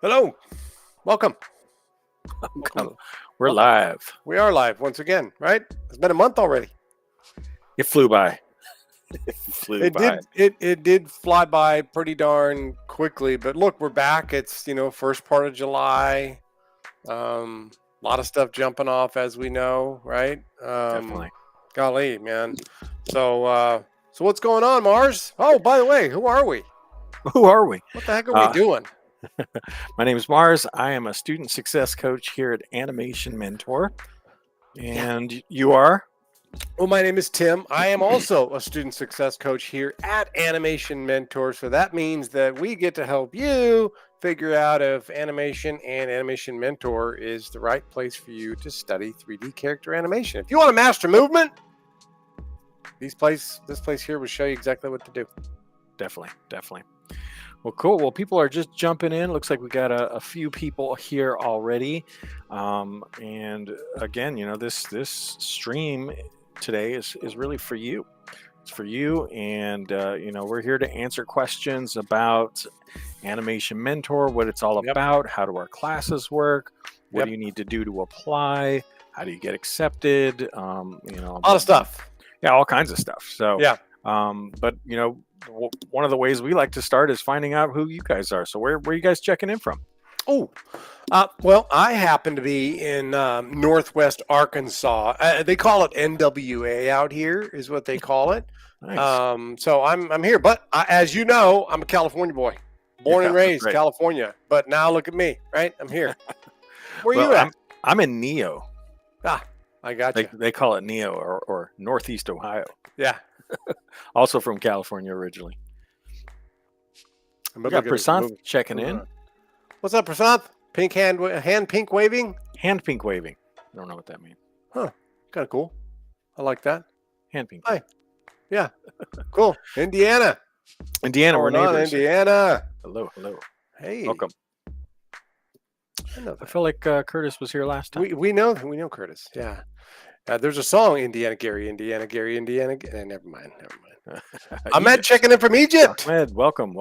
Hello, welcome. Come. We're Welcome. live. We are live once again, right? It's been a month already. It flew by. It flew It by. did. It did fly by pretty darn quickly. But look, we're back. It's first part of July. A lot of stuff jumping off, as we know, right? Definitely. Golly, man. So what's going on, Mars? Oh, by the way, who are we? Who are we? What the heck are we doing? My name is Mars. I am a student success coach here at Animation Mentor. And you are? Well, my name is Tim. I am also a student success coach here at Animation Mentor. So that means that we get to help you figure out if animation and Animation Mentor is the right place for you to study 3D character animation. If you want to master movement, this place here will show you exactly what to do. Definitely. Well, cool. Well, people are just jumping in. Looks like we got a few people here already. And again, this stream today is really for you. It's for you. And, we're here to answer questions about Animation Mentor, what it's all about, how do our classes work, what do you need to do to apply, how do you get accepted, a lot of stuff. Yeah, all kinds of stuff. So, yeah. But, one of the ways we like to start is finding out who you guys are. So where are you guys checking in from? Oh, well, I happen to be in Northwest Arkansas. They call it NWA out here, is what they call it. Nice. So I'm here, but as you know, I'm a California boy, born and raised California. But now look at me, right? I'm here. Where are you at? I'm in Neo. I got you. They call it Neo or Northeast Ohio. Yeah. Also from California originally. We got Prasanth checking in. What's up, Prasanth? Hand pink waving? Hand pink waving. I don't know what that means. Huh. Kind of cool. I like that. Hand pink. Hi. Yeah. Cool. Indiana, we're neighbors. Indiana. Hello. Hey. Welcome. I feel like Curtis was here last time. We know Curtis. Yeah. There's a song, Indiana Gary. Never mind. Ahmed checking in from Egypt. Ahmed, welcome.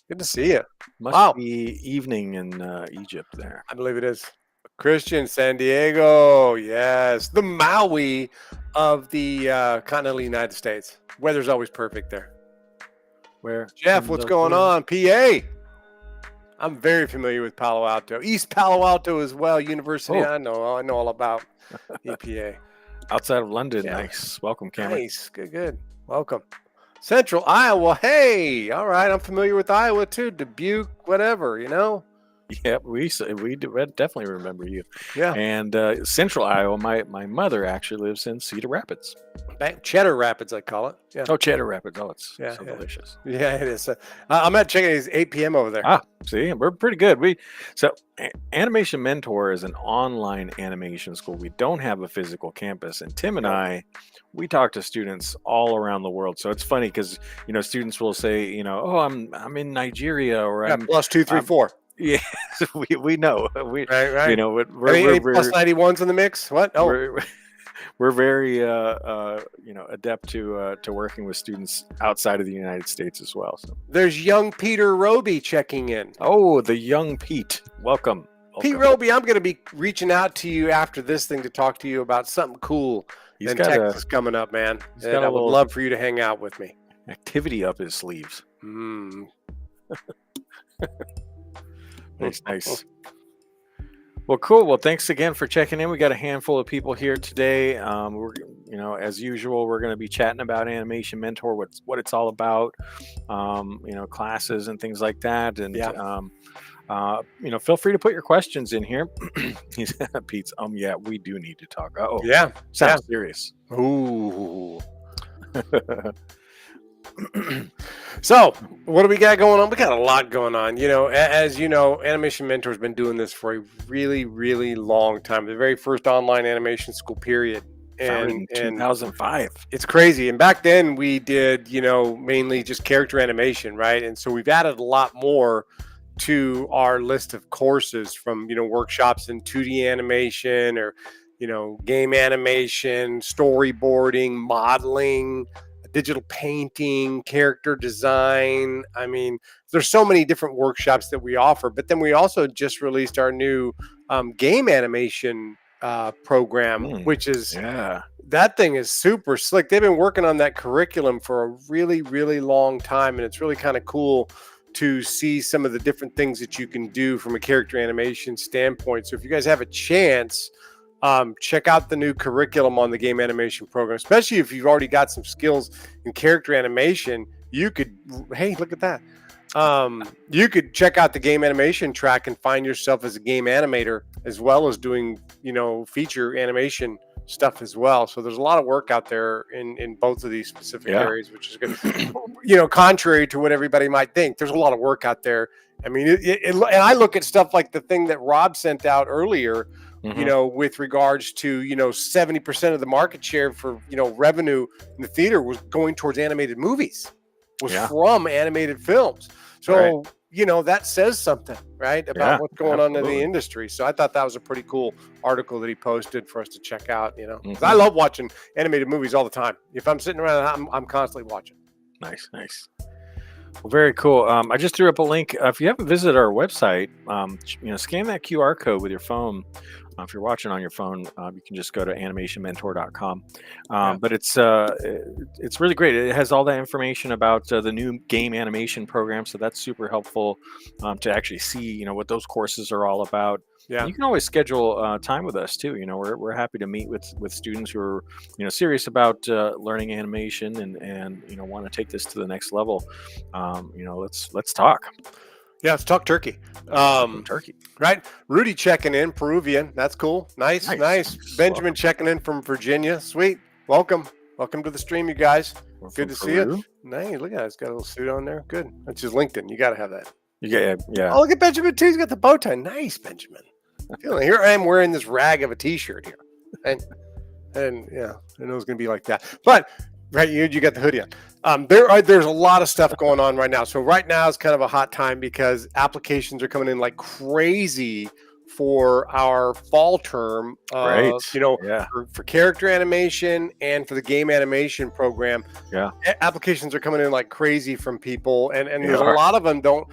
Good to see you. Must be evening in Egypt there. I believe it is. Christian, San Diego. Yes. The Maui of the continental United States. Weather's always perfect there. Where? Jeff, what's going on? PA. I'm very familiar with Palo Alto. East Palo Alto as well. University. I know all about EPA. Outside of London. Yeah. Nice. Welcome, Cameron. Nice. Good. Welcome. Central Iowa. Hey, all right. I'm familiar with Iowa too. Dubuque, whatever, Yeah, we definitely remember you. Yeah. And Central Iowa, my mother actually lives in Cedar Rapids. Cheddar Rapids, I call it. Yeah. Oh, Cheddar Rapids. Oh, it's so delicious. Yeah, it is. I'm at checking. It's 8 p.m. over there. See, we're pretty good. So Animation Mentor is an online animation school. We don't have a physical campus, and Tim and I, we talk to students all around the world. So it's funny because students will say, I'm in Nigeria or I'm plus 2, 3, 4. Yeah, we know. Right. We're plus 91s in the mix. What? Oh, we're very adept to working with students outside of the United States as well. So there's young Peter Roby checking in. Oh, the young Pete. Welcome. Pete Roby, I'm going to be reaching out to you after this thing to talk to you about something cool in Texas coming up, man. And I would love for you to hang out with me. Activity up his sleeves. Nice. Well, cool. Well, thanks again for checking in. We got a handful of people here today. We're, as usual, we're going to be chatting about Animation Mentor, what it's all about, classes and things like that. And, feel free to put your questions in here. Pete's, yeah, we do need to talk. Sounds serious. Ooh. So, what do we got going on? We got a lot going on. As you know, Animation Mentor has been doing this for a really, really long time. The very first online animation school, period. And 2005. It's crazy. And back then we did, mainly just character animation, right? And so we've added a lot more to our list of courses, from, workshops in 2D animation or, game animation, storyboarding, modeling, digital painting, character design. I mean, there's so many different workshops that we offer. But then we also just released our new game animation program, which is that thing is super slick. They've been working on that curriculum for a really, really long time, and it's really kind of cool to see some of the different things that you can do from a character animation standpoint. So if you guys have a chance, check out the new curriculum on the game animation program, especially if you've already got some skills in character animation. You could, hey, look at that. You could check out the game animation track and find yourself as a game animator, as well as doing, feature animation stuff as well. So there's a lot of work out there in both of these specific areas, which is good. Contrary to what everybody might think, there's a lot of work out there. I mean, and I look at stuff like the thing that Rob sent out earlier, with regards to, 70% of the market share for, revenue in the theater was going towards animated movies, from animated films. So, that says something, right, about what's going on in the industry. So I thought that was a pretty cool article that he posted for us to check out, 'cause I love watching animated movies all the time. If I'm sitting around, I'm constantly watching. Nice. Well, very cool. I just threw up a link. If you haven't visited our website, scan that QR code with your phone. If you're watching on your phone, you can just go to animationmentor.com. But it's really great. It has all that information about the new game animation program. So that's super helpful to actually see, what those courses are all about. Yeah. You can always schedule time with us too. We're happy to meet with students who are, serious about learning animation and want to take this to the next level. Let's talk. Yeah, let's talk turkey. Turkey. Right. Rudy checking in, Peruvian. That's cool. Nice. Benjamin checking in from Virginia. Sweet. Welcome to the stream, you guys. Good to see you. Nice. Look at that. He's got a little suit on there. Good. That's his LinkedIn. You got to have that. Yeah. Oh, look at Benjamin too. He's got the bow tie. Nice, Benjamin. Here I am wearing this rag of a t-shirt here. And yeah, I know it's going to be like that. But right, you got the hoodie on. There's a lot of stuff going on right now. So right now is kind of a hot time because applications are coming in like crazy for our fall term. For character animation and for the game animation program. Yeah, applications are coming in like crazy from people, and there's a lot of them don't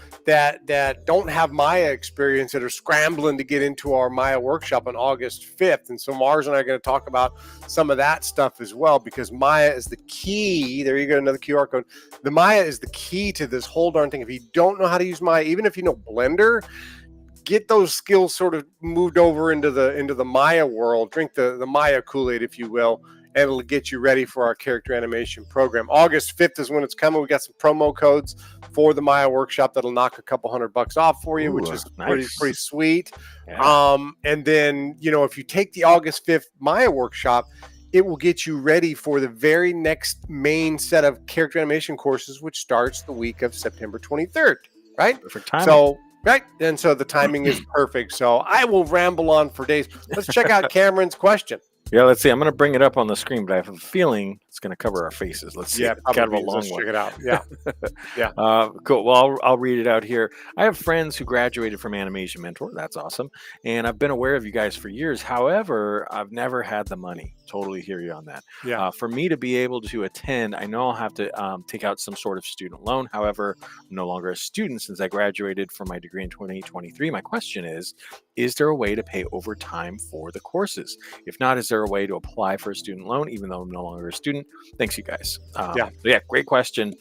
have Maya experience that are scrambling to get into our Maya workshop on August 5th. And so Mars and I are going to talk about some of that stuff as well, because Maya is the key. There you go, another QR code. The Maya is the key to this whole darn thing. If you don't know how to use Maya, even if you know Blender, get those skills sort of moved over into the Maya world. Drink the Maya Kool-Aid, if you will, and it'll get you ready for our character animation program. August 5th is when it's coming. We got some promo codes for the Maya workshop that'll knock a couple $100 off for you, which is nice. pretty sweet. Yeah. And then, if you take the August 5th Maya workshop, it will get you ready for the very next main set of character animation courses, which starts the week of September 23rd, right? Perfect timing. So, right. And so the timing is perfect. So I will ramble on for days. Let's check out Cameron's question. Yeah, let's see. I'm going to bring it up on the screen, but I have a feeling it's going to cover our faces. Let's see. Yeah, kind of a long one. Check it out. Yeah. Yeah. Cool. Well, I'll read it out here. I have friends who graduated from Animation Mentor. That's awesome. And I've been aware of you guys for years. However, I've never had the money. Totally hear you on that. Yeah. For me to be able to attend, I know I'll have to take out some sort of student loan. However, I'm no longer a student since I graduated from my degree in 2023. My question is there a way to pay over time for the courses? If not, is there a way to apply for a student loan, even though I'm no longer a student? Thanks, you guys. Great question.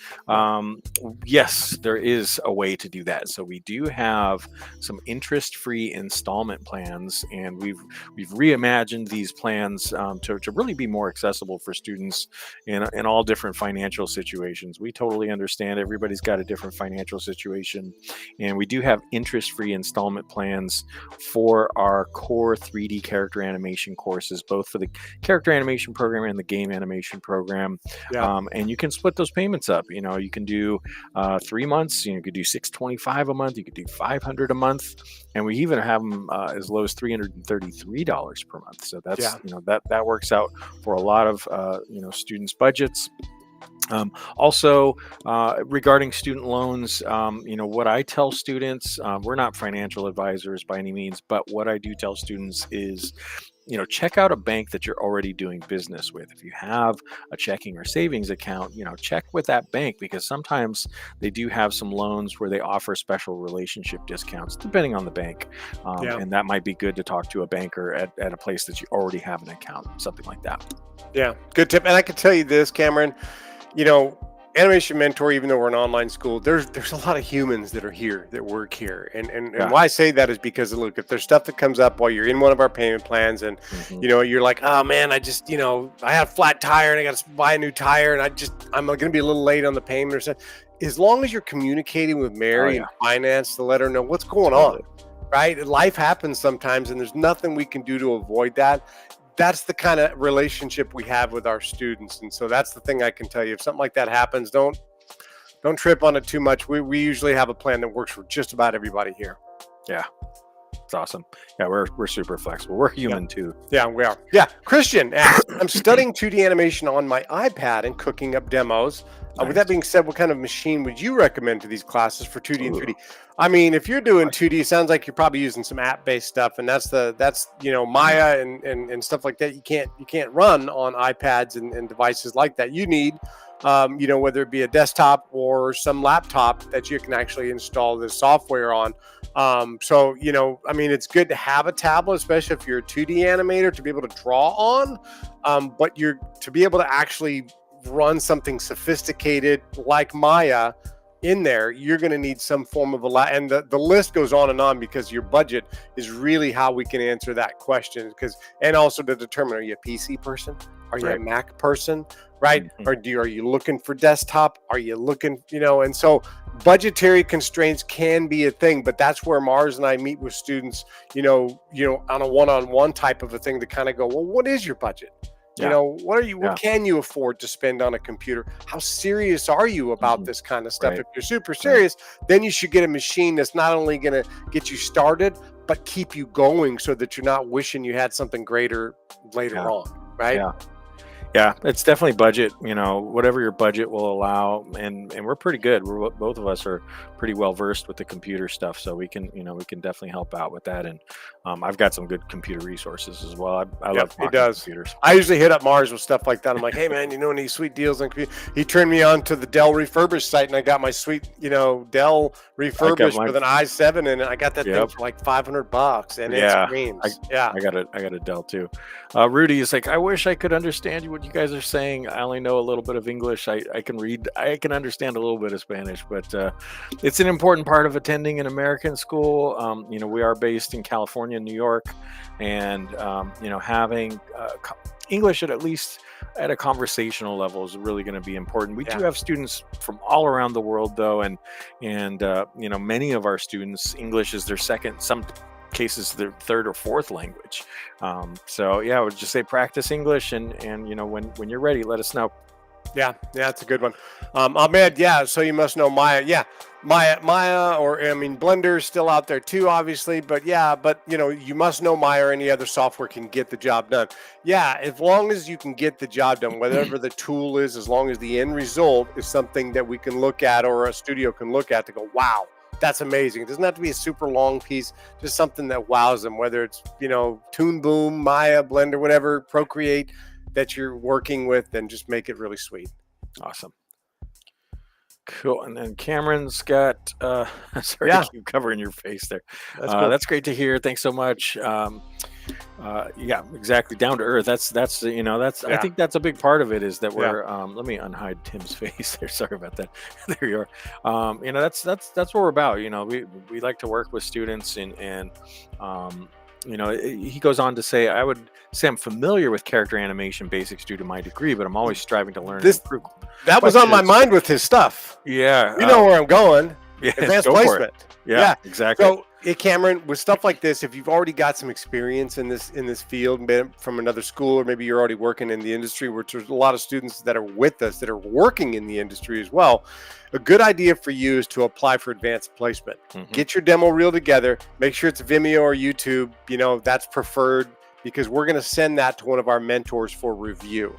Yes, there is a way to do that. So we do have some interest-free installment plans, and we've reimagined these plans to really be more accessible for students in all different financial situations. We totally understand everybody's got a different financial situation, and we do have interest-free installment plans for our core 3D character animation courses, both for the character animation program and the game animation program. Yeah. And you can split those payments up. You can do 3 months. You could do $625 a month. You could do $500 a month, and we even have them as low as $333 per month. So that's that works out for a lot of students' budgets. Also, regarding student loans, what I tell students, we're not financial advisors by any means, but what I do tell students is check out a bank that you're already doing business with. If you have a checking or savings account, check with that bank, because sometimes they do have some loans where they offer special relationship discounts depending on the bank. Yeah. And that might be good to talk to a banker at a place that you already have an account, something like that. Yeah, good tip. And I can tell you this, Cameron, Animation Mentor, even though we're an online school, there's a lot of humans that are here, that work here. And Yeah. why I say that is because, look, if there's stuff that comes up while you're in one of our payment plans and, Mhm. you're like, oh man, I just, I had a flat tire and I got to buy a new tire and I'm going to be a little late on the payment or something. As long as you're communicating with Mary yeah. and finance to let her know what's going Totally. on, right? Life happens sometimes and there's nothing we can do to avoid that. That's the kind of relationship we have with our students. And so that's the thing I can tell you. If something like that happens, don't trip on it too much. We usually have a plan that works for just about everybody here. Yeah. It's awesome. Yeah, we're super flexible. We're human too. Yeah, we are. Yeah. Christian asks, I'm studying 2D animation on my iPad and cooking up demos. With that being said, what kind of machine would you recommend to these classes for 2D and 3D? I mean, if you're doing 2D, it sounds like you're probably using some app-based stuff, and that's Maya and stuff like that. You can't run on iPads and devices like that. You need whether it be a desktop or some laptop that you can actually install this software on. It's good to have a tablet, especially if you're a 2D animator, to be able to draw on, but to be able to actually run something sophisticated like Maya in there, you're going to need some form of and the list goes on because your budget is really how we can answer that question, and also to determine, are you a PC person? Are you a Mac person? Right? Mm-hmm. Are you looking for desktop? Are you looking, and so budgetary constraints can be a thing, but that's where Mars and I meet with students, on a one-on-one type of a thing to kind of go, well, what is your budget? Yeah. What can you afford to spend on a computer? How serious are you about this kind of stuff? Right. If you're super serious, then you should get a machine that's not only going to get you started, but keep you going so that you're not wishing you had something greater later on. Right. Yeah, it's definitely budget, whatever your budget will allow. And we're pretty good. Both of us are pretty well versed with the computer stuff. So we can definitely help out with that. And I've got some good computer resources as well. I love talking computers. I usually hit up Mars with stuff like that. I'm like, hey man, any sweet deals on computer? He turned me on to the Dell refurbished site, and I got my sweet, Dell refurbished with an i7 in it. I got that thing for like $500, and it screams. I got a Dell too. Rudy is like, I wish I could understand what you guys are saying. I only know a little bit of English. I can read. I can understand a little bit of Spanish, but it's an important part of attending an American school. We are based in California, New York, and having English at least at a conversational level is really going to be important. We do have students from all around the world, though, and many of our students, English is their second, some cases their third or fourth language. I would just say practice English, and when you're ready, let us know. Yeah, that's a good one. Ahmed, so you must know Maya. Yeah, Maya, Blender is still out there too, obviously, but you must know Maya, or any other software can get the job done. Yeah, as long as you can get the job done, whatever the tool is, as long as the end result is something that we can look at, or a studio can look at to go, wow, that's amazing. It doesn't have to be a super long piece, just something that wows them, whether it's, Toon Boom, Maya, Blender, whatever, Procreate that you're working with, and just make it really sweet. Awesome. Cool. And then Cameron's got, sorry to keep covering your face there. That's cool. That's great to hear. Thanks so much. Exactly. Down to earth. That's I think that's a big part of it, is that we're, let me unhide Tim's face there. Sorry about that. There you are. That's what we're about. We like to work with students, and he goes on to say, I would say I'm familiar with character animation basics due to my degree, but I'm always striving to learn and improve. That was on my mind with his stuff. Yeah. You know where I'm going. Advanced placement. Yeah, exactly. So, Cameron, with stuff like this, if you've already got some experience in this field, from another school, or maybe you're already working in the industry, which there's a lot of students that are with us that are working in the industry as well, a good idea for you is to apply for advanced placement. Mm-hmm. Get your demo reel together. Make sure it's Vimeo or YouTube. That's preferred, because we're going to send that to one of our mentors for review.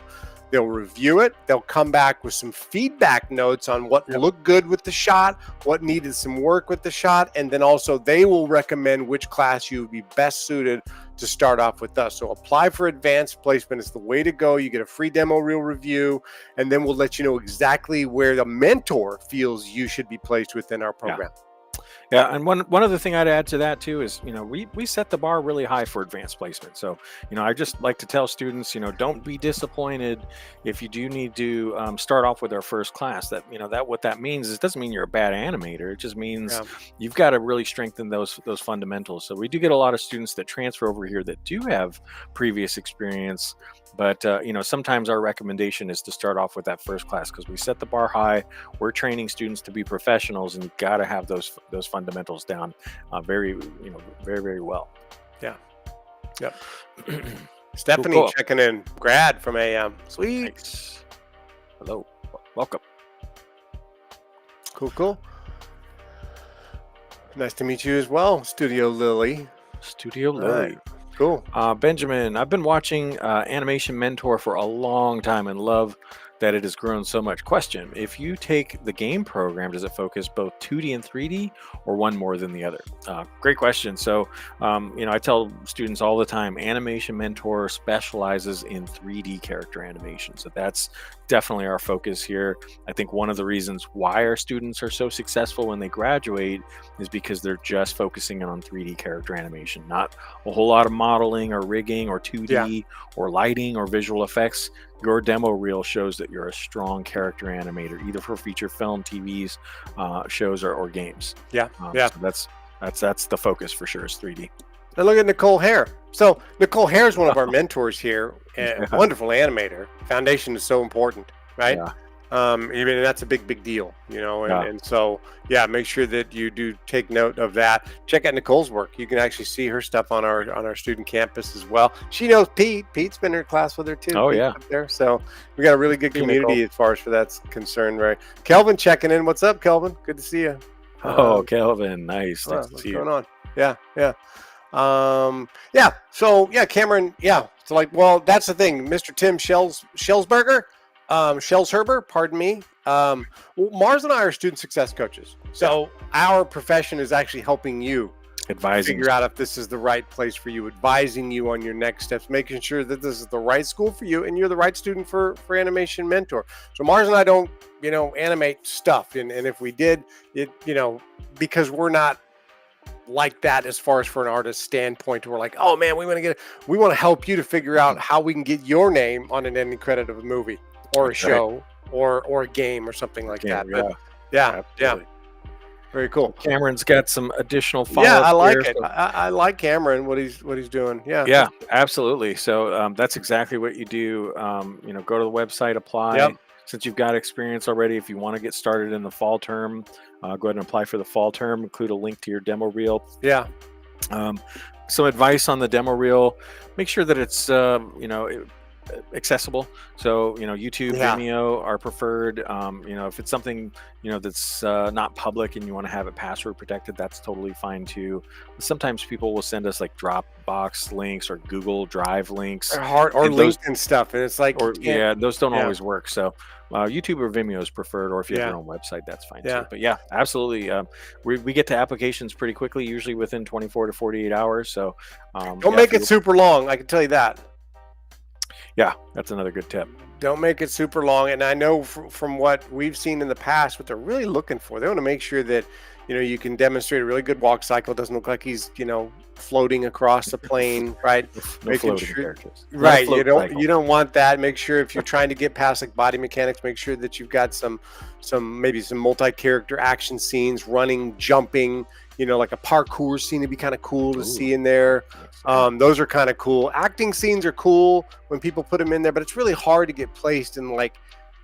They'll review it. They'll come back with some feedback notes on what Yep. looked good with the shot, what needed some work with the shot, and then also they will recommend which class you would be best suited to start off with us. So apply for advanced placement. It's the way to go. You get a free demo reel review, and then we'll let you know exactly where the mentor feels you should be placed within our program. Yeah, and one other thing I'd add to that too is, we set the bar really high for advanced placement. So, I just like to tell students, don't be disappointed if you do need to start off with our first class. That that what that means is, it doesn't mean you're a bad animator. It just means Yeah. you've got to really strengthen those fundamentals. So we do get a lot of students that transfer over here that do have previous experience. But sometimes our recommendation is to start off with that first class, because we set the bar high. We're training students to be professionals, and you've got to have those fundamentals down very, very, very well. Yeah. Yep. Stephanie Cool. checking in. Grad from AM. Sweet. Thanks. Hello, welcome. Cool. Nice to meet you as well, Studio Lily. Studio All Lily. right. Cool. Benjamin, I've been watching Animation Mentor for a long time and love that it has grown so much. Question: if you take the game program, does it focus both 2D and 3D, or one more than the other? Great question. So, I tell students all the time, Animation Mentor specializes in 3D character animation. So that's definitely our focus here. I think one of the reasons why our students are so successful when they graduate is because they're just focusing on 3D character animation, not a whole lot of modeling or rigging or 2D or lighting or visual effects. Your demo reel shows that you're a strong character animator, either for feature film, TVs, shows, or games. Yeah. So that's the focus for sure, is 3D. And look at Nicole Hare. So Nicole Hare is one of our mentors here. A wonderful animator. Foundation is so important, right? Yeah. Even that's a big deal, and, Yeah. and so make sure that you do take note of that. Check out Nicole's work. You can actually see her stuff on our student campus as well. She knows Pete. Pete's been in her class with her too. Oh, Pete's yeah. up there. So we got a really good Hey, community Nicole. as far as for that's concerned, right? Kelvin checking in. What's up, Kelvin? Good to see you. Oh, Kelvin, nice. Wow, Nice to what's see going you. on? Yeah. So Cameron. So that's the thing. Mr. Tim Shellsberger, Shellsherber, pardon me. Mars and I are student success coaches. So our profession is actually helping you Advising. figure out if this is the right place for you, advising you on your next steps, making sure that this is the right school for you and you're the right student for Animation Mentor. So Mars and I don't, animate stuff. And if we did it, because we're not like that as far as for an artist standpoint, we're like, oh man, we want to help you to figure out how we can get your name on an ending credit of a movie or a That's right. show or a game or something like that. Yeah, But yeah. absolutely. Very cool. Cameron's got some additional follow-up. Yeah, I like here, it. so- I like Cameron, what he's doing. Yeah. Yeah, absolutely. So that's exactly what you do. Go to the website, apply. Yep. Since you've got experience already, if you want to get started in the fall term, go ahead and apply for the fall term. Include a link to your demo reel. Yeah. Some advice on the demo reel: make sure that it's accessible. So YouTube, Yeah. Vimeo are preferred. If it's something that's not public and you want to have it password protected, that's totally fine too. Sometimes people will send us like Dropbox links or Google Drive links, Or hard or And those- LinkedIn stuff. And it's like, or you can't- those don't yeah. always work. So YouTube or Vimeo is preferred, or if you have Yeah. your own website, that's fine Yeah. too. But yeah, absolutely. We get to applications pretty quickly, usually within 24 to 48 hours. So don't make it super long. I can tell you that. Yeah, that's another good tip. Don't make it super long. And I know from what we've seen in the past, what they're really looking for, they want to make sure that, you can demonstrate a really good walk cycle. It doesn't look like he's, floating across the plane, right? No Making floating sure- characters. Not a Right. float cycle. You don't want that. Make sure if you're trying to get past like body mechanics, make sure that you've got some multi-character action scenes, running, jumping, like a parkour scene would be kind of cool to Ooh. see in there. Those are kind of cool. Acting scenes are cool when people put them in there, but it's really hard to get placed in like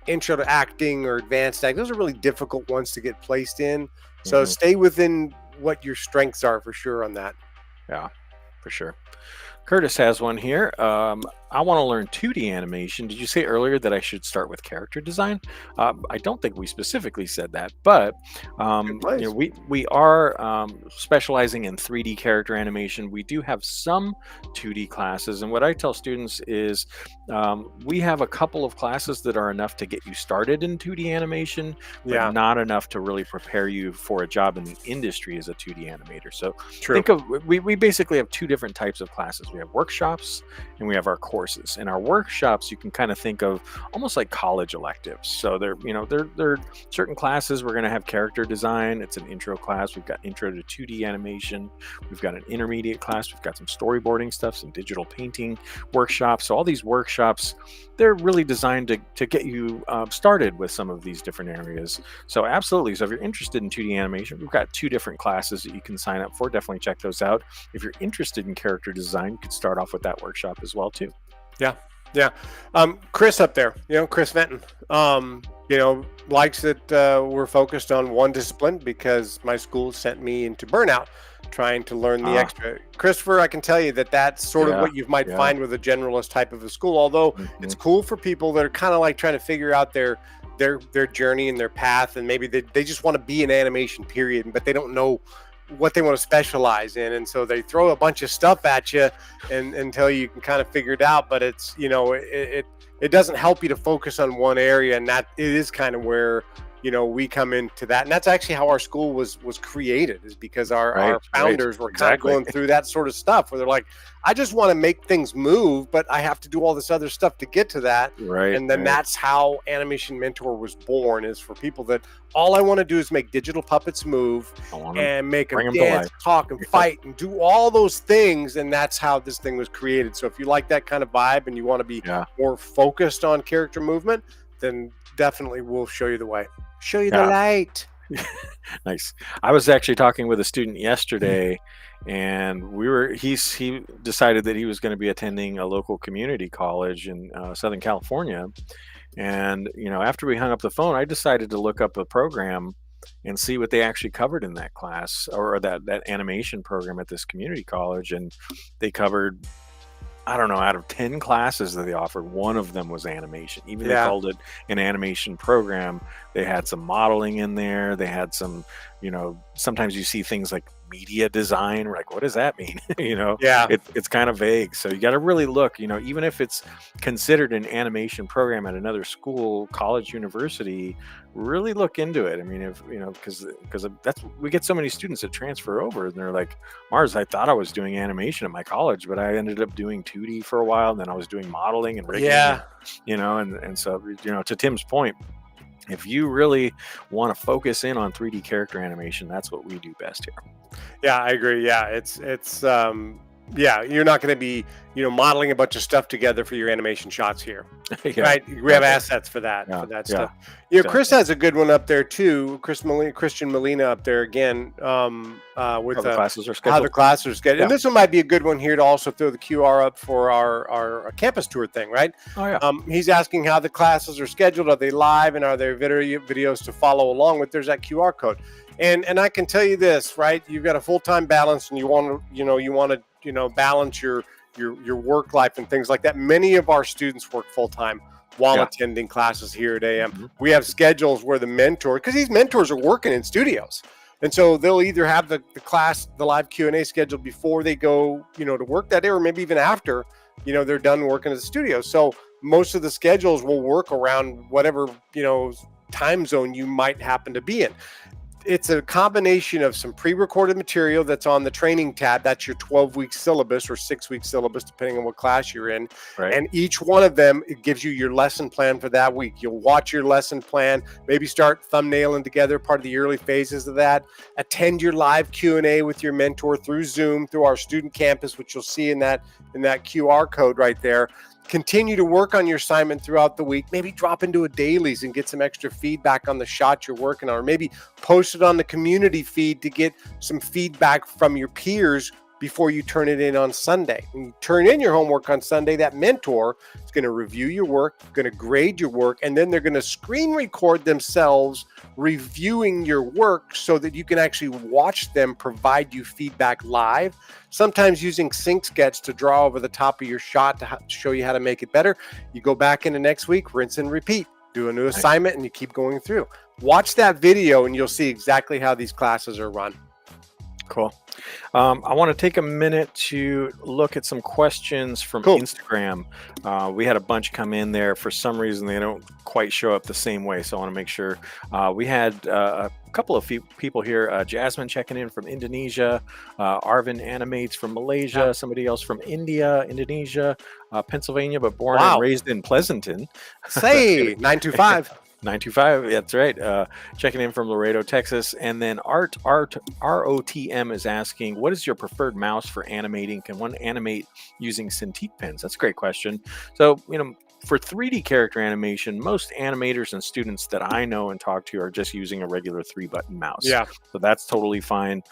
intro to acting or advanced acting. Those are really difficult ones to get placed in. So Mhm. stay within what your strengths are for sure on that. Yeah, for sure. Curtis has one here. I want to learn 2D animation. Did you say earlier that I should start with character design? I don't think we specifically said that, but Good place. we are specializing in 3D character animation. We do have some 2D classes, and what I tell students is we have a couple of classes that are enough to get you started in 2D animation, but Yeah, not enough to really prepare you for a job in the industry as a 2D animator. So true. think of we basically have two different types of classes. We have workshops and we have our courses. And our workshops you can kind of think of almost like college electives. So they're certain classes. We're going to have character design. It's an intro class. We've got intro to 2D animation. We've got an intermediate class. We've got some storyboarding stuff, some digital painting workshops. So all these workshops, they're really designed to get you started with some of these different areas. So absolutely. So if you're interested in 2D animation, we've got two different classes that you can sign up for. Definitely check those out. If you're interested in character design, you could start off with that workshop as well too. Yeah, yeah. Chris up there, Chris Fenton, likes that we're focused on one discipline because my school sent me into burnout trying to learn the Ah, extra. Christopher, I can tell you that that's sort of yeah, what you might yeah. find with a generalist type of a school, although it's Mhm. cool for people that are kind of like trying to figure out their journey and their path, and maybe they just want to be in animation period, but they don't know what they want to specialize in, and so they throw a bunch of stuff at you and until you can kind of figure it out. But it's it doesn't help you to focus on one area, and that it is kind of where we come into that. And that's actually how our school was created, is because Right, our right, founders were kind of exactly. going through that sort of stuff where they're like, I just want to make things move, but I have to do all this other stuff to get to that. Right, And then right. that's how Animation Mentor was born, is for people that all I want to do is make digital puppets move I want to and make them bring them to dance, life. talk, and Yep. fight and do all those things. And that's how this thing was created. So if you like that kind of vibe and you want to be Yeah, more focused on character movement, then definitely we'll show you the way. Show you the yeah. light. Nice. I was actually talking with a student yesterday, and he decided that he was going to be attending a local community college in Southern California. And after we hung up the phone, I decided to look up a program and see what they actually covered in that class, or that animation program at this community college. And they covered, I don't know, out of 10 classes that they offered, one of them was animation. Even they Yeah. called it an animation program. They had some modeling in there. They had some, sometimes you see things like media design. We're like, what does that mean? Yeah. It's kind of vague. So you got to really look, even if it's considered an animation program at another school, college, university, really look into it. I mean, if, because we get so many students that transfer over and they're like, Mars, I thought I was doing animation at my college, but I ended up doing 2D for a while, and then I was doing modeling and rigging, Yeah. and so to Tim's point, if you really want to focus in on 3D character animation, that's what we do best Yeah, I agree. Yeah, yeah, you're not going to be, modeling a bunch of stuff together for your animation shots here. here. Yeah, Right. We have exactly. assets for that Yeah, yeah, stuff. Chris exactly. has a good one up there too. Christian Molina up there again, with How the classes are how the scheduled. classes get. And Yeah. this one might be a good one here to also throw the QR up for our campus tour thing, right? Oh yeah. He's asking how the classes are scheduled. Are they live, and are there videos to follow along with? There's that QR code. And I can tell you this, right? You've got a full-time balance, and you want to balance your work life and things like that. Many of our students work full-time while Yeah. attending classes here at AM. Mhm. We have schedules where the mentor, because these mentors are working in studios, and so they'll either have the class, the live Q&A scheduled before they go, to work that day, or maybe even after, they're done working at the studio. So most of the schedules will work around whatever, time zone you might happen to be in. It's a combination of some pre-recorded material that's on the training tab. That's your 12-week syllabus or 6-week syllabus, depending on what class you're in. Right. And each one of them, it gives you your lesson plan for that week. You'll watch your lesson plan, maybe start thumbnailing together part of the early phases of that. Attend your live Q&A with your mentor through Zoom, through our student campus, which you'll see in that QR code right there. Continue to work on your assignment throughout the week. Maybe drop into a dailies and get some extra feedback on the shot you're working on, or maybe post it on the community feed to get some feedback from your peers before you turn it in on Sunday. When you turn in your homework on Sunday, that mentor is going to review your work, going to grade your work, and then they're going to screen record themselves reviewing your work so that you can actually watch them provide you feedback live, sometimes using sync sketch to draw over the top of your shot to show you how to make it better. You go back into next week, rinse and repeat, do a new assignment, and you keep going through. Watch that video and you'll see exactly how these classes are run. Cool. I want to take a minute to look at some questions from Instagram. We had a bunch come in there. For some reason, they don't quite show up the same way, so I want to make sure. We had a couple of people here. Jasmine checking in from Indonesia. Arvin Animates from Malaysia. Somebody else from Indonesia, Pennsylvania, but born and raised in Pleasanton. Say 925. 925, that's right. Checking in from Laredo, Texas. And then ROTM is asking, what is your preferred mouse for animating? Can one animate using Cintiq pens? That's a great question. So, for 3D character animation, most animators and students that I know and talk to are just using a regular 3-button mouse. Yeah. So that's totally fine.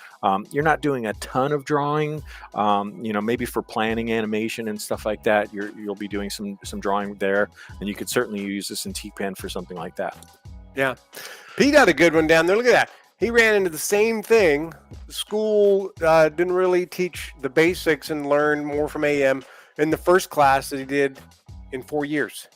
You're not doing a ton of drawing. Maybe for planning animation and stuff like that, you'll be doing some drawing there, and you could certainly use a Cintiq pen for something like that. Yeah. Pete had a good one down there. Look at that. He ran into the same thing. School didn't really teach the basics and learn more from AM in the first class that he did in 4 years.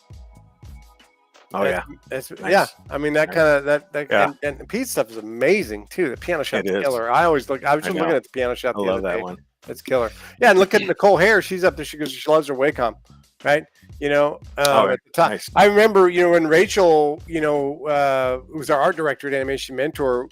Oh, yeah. That's, Nice. Yeah. I mean, that kind of Yeah. and Pete's stuff is amazing too. The piano shot's It is. killer. I was just I looking know. at the piano shot I the love other that day. one. That's killer. Yeah, and look at Nicole Hare. She's up there. She goes, she loves her Wacom, right? At the top. Nice. I remember, when Rachel, who was our art director at Animation Mentor,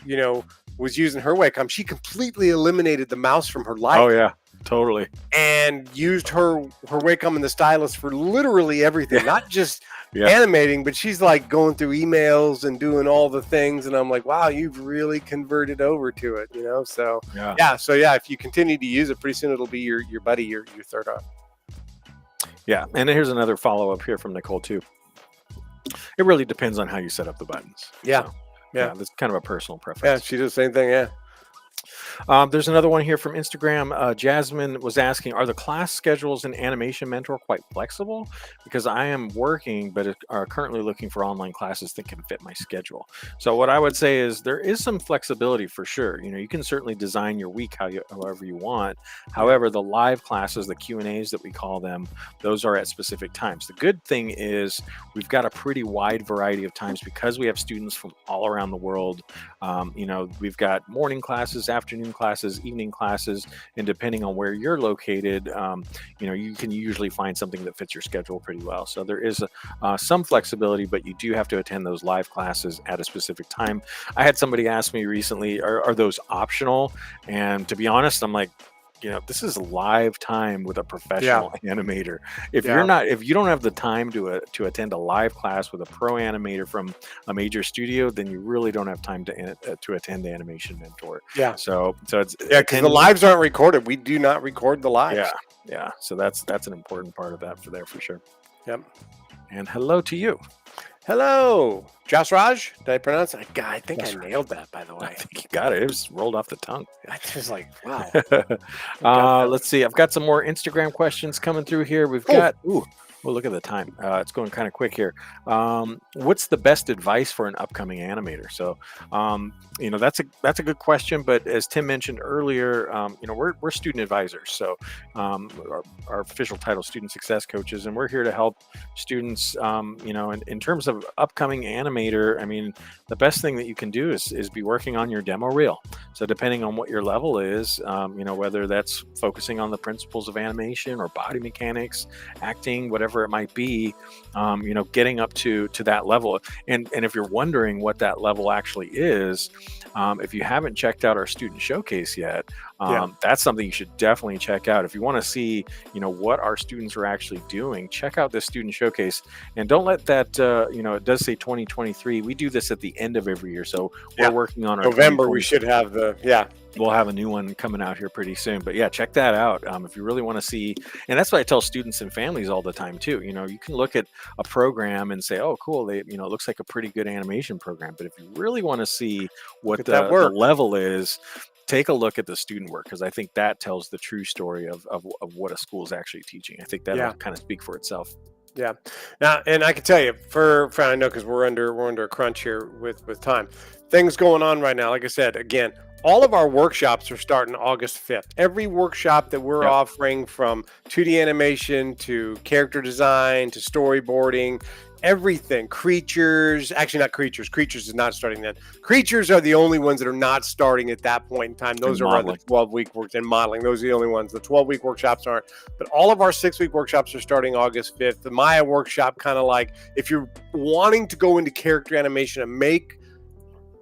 was using her Wacom. She completely eliminated the mouse from her life. Oh, yeah. Totally. And used her Wacom and the stylus for literally everything, not just Yeah. animating, but she's like going through emails and doing all the things. And I'm like, wow, you've really converted over to it, So Yeah. if you continue to use it, pretty soon it'll be your buddy, your third arm. Yeah. And here's another follow-up here from Nicole, too. It really depends on how you set up the buttons. Yeah. So, Yeah. That's kind of a personal Yeah, preference. she does the same thing. Yeah. There's another one here from Instagram. Jasmine was asking, are the class schedules in Animation Mentor quite flexible? Because I am working, but are currently looking for online classes that can fit my schedule. So what I would say is there is some flexibility for sure. You can certainly design your week however you want. However, the live classes, the Q&As that we call them, those are at specific times. The good thing is we've got a pretty wide variety of times because we have students from all around the world. We've got morning classes, afternoon classes, evening classes, and depending on where you're located, you can usually find something that fits your schedule pretty well. So there is some flexibility, but you do have to attend those live classes at a specific time. I had somebody ask me recently, are those optional? And to be honest, I'm like, this is live time with a professional animator. If you don't have the time to attend a live class with a pro animator from a major studio, then you really don't have time to attend Animation Mentor. Yeah. So it's because the lives aren't recorded. We do not record the lives. Yeah. So that's an important part of that for sure. Yep. And hello to you. Hello, Josh Raj. Did I pronounce it? God, I think That's I right. nailed that, by the I way. think you got it. It was rolled off the tongue. I was like, wow. Let's see. I've got some more Instagram questions coming through here. We've Cool. got. Well, look at the time. It's going kind of quick here. What's the best advice for an upcoming animator? So, that's a good question. But as Tim mentioned earlier, we're student advisors. So, our official title, student success coaches, and we're here to help students. In terms of upcoming animator, I mean, the best thing that you can do is be working on your demo reel. So, depending on what your level is, whether that's focusing on the principles of animation or body mechanics, acting, whatever it might be, getting up to that level. And if you're wondering what that level actually is, if you haven't checked out our student showcase yet, that's something you should definitely check out. If you want to see, what our students are actually doing, check out this student showcase. And don't let that, it does say 2023. We do this at the end of every year. So we're working on our November. We should have we'll have a new one coming out here pretty soon. But yeah, check that out if you really want to see. And that's what I tell students and families all the time too. You can look at a program and say, oh, cool, it looks like a pretty good animation program. But if you really want to see what the level is, take a look at the student work, because I think that tells the true story of what a school is actually teaching. I think that'll Yeah. kind of speak for itself. Yeah. Now, and I can tell you for I know because we're under a crunch here with time. Things going on right now. Like I said, again, all of our workshops are starting August 5th. Every workshop that we're Yep. offering, from 2D animation to character design to storyboarding, everything. Creatures, actually not creatures. Creatures is not starting then. Creatures are the only ones that are not starting at that point in time. Those And are on the modeling. 12-week work and modeling. Those are the only ones. The 12-week workshops aren't. But all of our 6-week workshops are starting August 5th. The Maya workshop, kind of like if you're wanting to go into character animation and make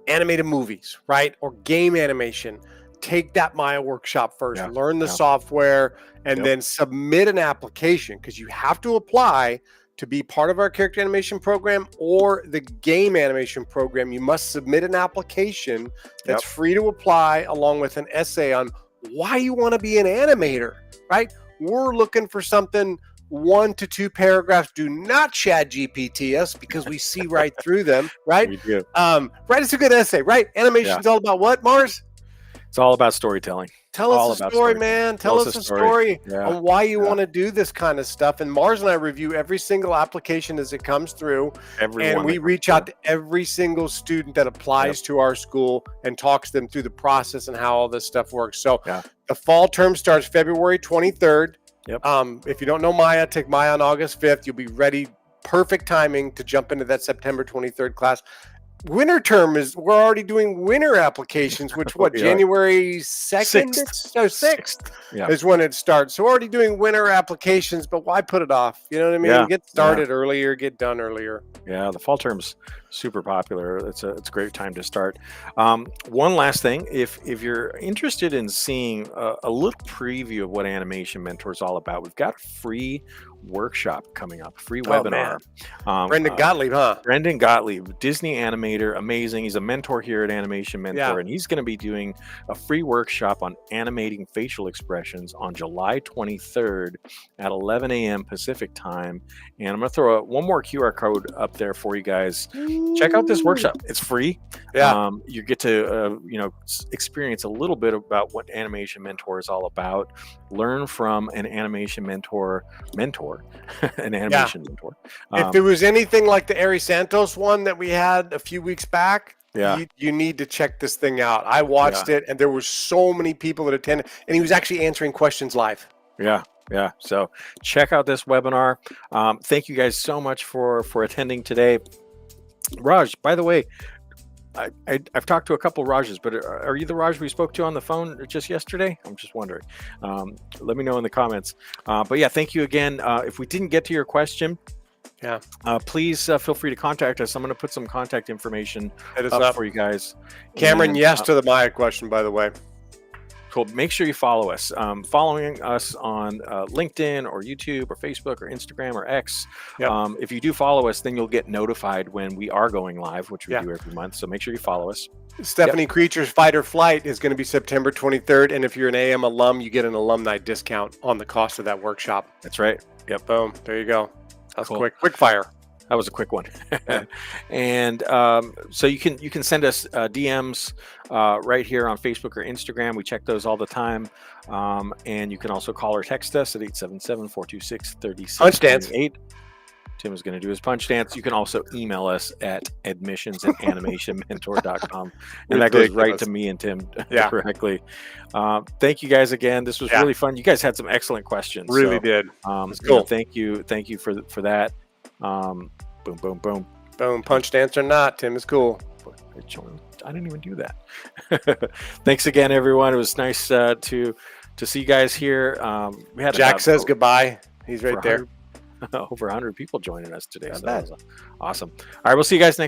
animated movies, right? Or game animation, take that Maya workshop first. Yeah. Learn the Yeah. software and Yep. then submit an application, because you have to apply to be part of our character animation program or the game animation program. You must submit an application that's free to apply, along with an essay on why you want to be an animator, right? We're looking for something 1 to 2 paragraphs. Do not chat GPT us, because we see right through them, right? We do. Write us a good essay, right? Animation's all about what, Mars? It's all about storytelling. Tell All us a about story, story. man. Tell us a story Yeah. on why you Yeah. want to do this kind of stuff. And Mars and I review every single application as it comes through. Everyone And we that reach comes out to every single student that applies to our school and talks them through the process and how all this stuff works. So Yeah. the fall term starts February 23rd. Yep. If you don't know Maya, take Maya on August 5th. You'll be ready. Perfect timing to jump into that September 23rd class. Winter term we're already doing winter applications, which We are. January 2nd? 6th Yeah. is when it starts. So we're already doing winter applications, but why put it off? You know what I mean? Yeah. Get started earlier, get done earlier. Yeah, the fall term's super popular. It's a great time to start. One last thing, if you're interested in seeing a little preview of what Animation Mentor is all about, we've got a free workshop coming up, free webinar. Brendan Gottlieb, huh? Brendan Gottlieb, Disney animator, amazing. He's a mentor here at Animation Mentor, Yeah. and he's going to be doing a free workshop on animating facial expressions on July 23rd at 11 a.m. Pacific time. And I'm going to throw one more QR code up there for you guys. Check out this workshop. It's free. Yeah. You get to experience a little bit about what Animation Mentor is all about. Learn from an animation mentor, an animation mentor. If it was anything like the Ari Santos one that we had a few weeks back, Yeah. you need to check this thing out. I watched it, and there were so many people that attended, and he was actually answering questions live. Yeah. So check out this webinar. Thank you guys so much for attending today. Raj, by the way, I've talked to a couple Rajes, but are you the Raj we spoke to on the phone just yesterday? I'm just wondering. Let me know in the comments. But yeah, thank you again. If we didn't get to your question, please feel free to contact us. I'm going to put some contact information Hit us up up. for you guys. Cameron, And, yes to the Maya question, by the way. Cool. Make sure you follow us. Following us on LinkedIn or YouTube or Facebook or Instagram or X. Yep. If you do follow us, then you'll get notified when we are going live, which we Yeah. do every month. So make sure you follow us. Stephanie Creature's Fight or Flight is going to be September 23rd. And if you're an AM alum, you get an alumni discount on the cost of that workshop. That's right. Yep. Boom. There you go. That's Cool. quick fire. That was a quick one. And so you can send us DMs right here on Facebook or Instagram. We check those all the time. And you can also call or text us at 877-426-3628. Punch dance. Tim is going to do his punch dance. You can also email us at admissions@animationmentor.com. And that goes right to me and Tim directly. Thank you guys again. This was really fun. You guys had some excellent questions. Really did. It's cool. Thank you for that. Boom, boom, boom. Boom. Punch dance or not, Tim is cool. I didn't even do that. Thanks again, everyone. It was nice to see you guys here. We had Jack says goodbye. He's right there. Over 100 people joining us today. Not So bad. that was awesome. All right, we'll see you guys next